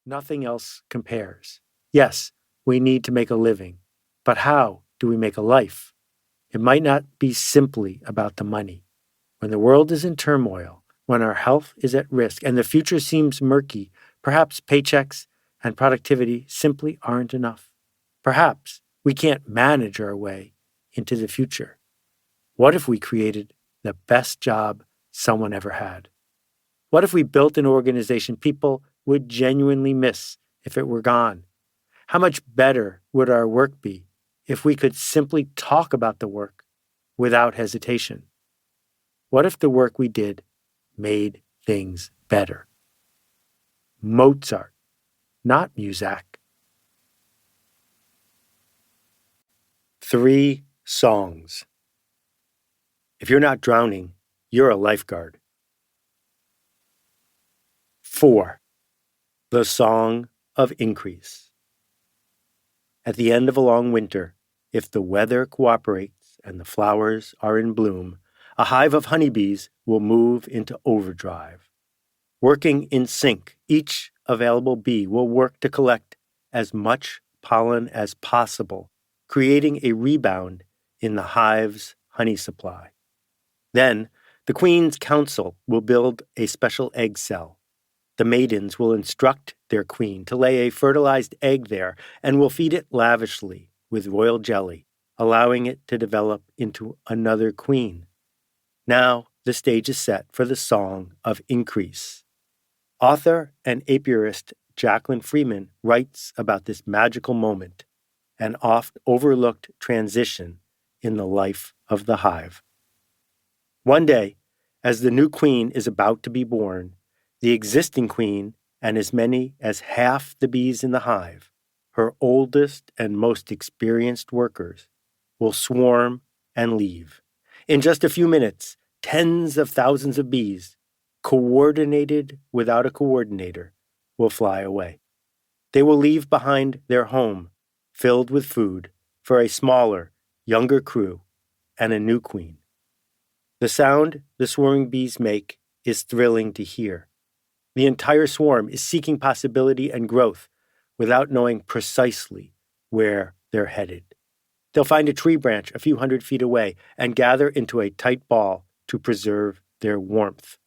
Nothing else compares. Yes, we need to make a living, but how do we make a life? It might not be simply about the money. When the world is in turmoil, when our health is at risk, and the future seems murky, perhaps paychecks and productivity simply aren't enough. Perhaps we can't manage our way into the future. What if we created the best job someone ever had? What if we built an organization people would genuinely miss if it were gone? How much better would our work be if we could simply talk about the work without hesitation? What if the work we did made things better? Mozart, not Muzak. 3 songs. If you're not drowning, you're a lifeguard. 4. The Song of Increase. At the end of a long winter, if the weather cooperates and the flowers are in bloom, a hive of honeybees will move into overdrive. Working in sync, each available bee will work to collect as much pollen as possible, creating a rebound in the hive's honey supply. Then, the Queen's Council will build a special egg cell. The maidens will instruct their queen to lay a fertilized egg there and will feed it lavishly with royal jelly, allowing it to develop into another queen. Now, the stage is set for the Song of Increase. Author and apiarist Jacqueline Freeman writes about this magical moment, an oft-overlooked transition in the life of the hive. One day, as the new queen is about to be born, the existing queen and as many as half the bees in the hive, her oldest and most experienced workers, will swarm and leave. In just a few minutes, tens of thousands of bees, coordinated without a coordinator, will fly away. They will leave behind their home, filled with food, for a smaller, younger crew and a new queen. The sound the swarming bees make is thrilling to hear. The entire swarm is seeking possibility and growth without knowing precisely where they're headed. They'll find a tree branch a few hundred feet away and gather into a tight ball to preserve their warmth.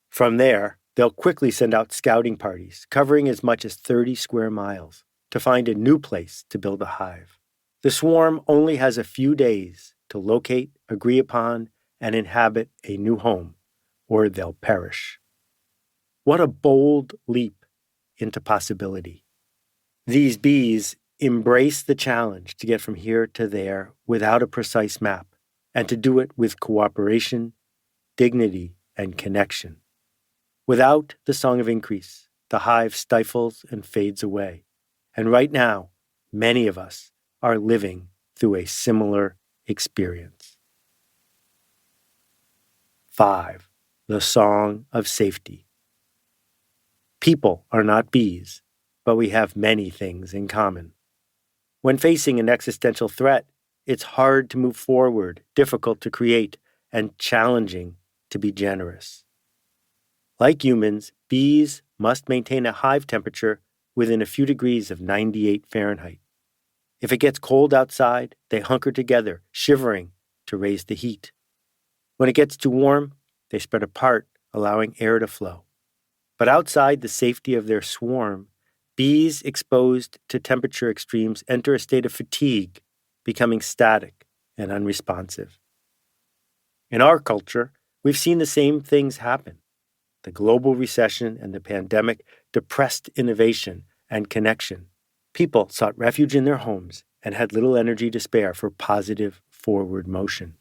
From there, they'll quickly send out scouting parties, covering as much as 30 square miles, to find a new place to build a hive. The swarm only has a few days to locate, agree upon, and inhabit a new home, or they'll perish. What a bold leap into possibility. These bees embrace the challenge to get from here to there without a precise map, and to do it with cooperation, dignity, and connection. Without the Song of Increase, the hive stifles and fades away. And right now, many of us are living through a similar experience. 5. The Song of Safety. People are not bees, but we have many things in common. When facing an existential threat, it's hard to move forward, difficult to create, and challenging to be generous. Like humans, bees must maintain a hive temperature within a few degrees of 98 Fahrenheit. If it gets cold outside, they hunker together, shivering to raise the heat. When it gets too warm, they spread apart, allowing air to flow. But outside the safety of their swarm, bees exposed to temperature extremes enter a state of fatigue, becoming static and unresponsive. In our culture, we've seen the same things happen. The global recession and the pandemic depressed innovation and connection. People sought refuge in their homes and had little energy to spare for positive forward motion.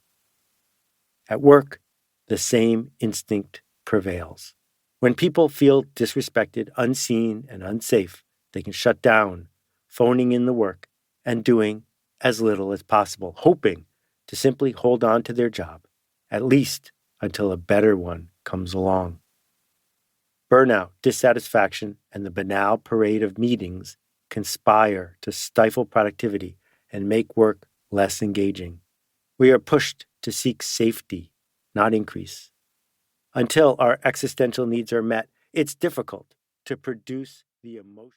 At work, the same instinct prevails. When people feel disrespected, unseen, and unsafe, they can shut down, phoning in the work and doing as little as possible, hoping to simply hold on to their job, at least until a better one comes along. Burnout, dissatisfaction, and the banal parade of meetings conspire to stifle productivity and make work less engaging. We are pushed to seek safety, not increase. Until our existential needs are met, it's difficult to produce the emotion.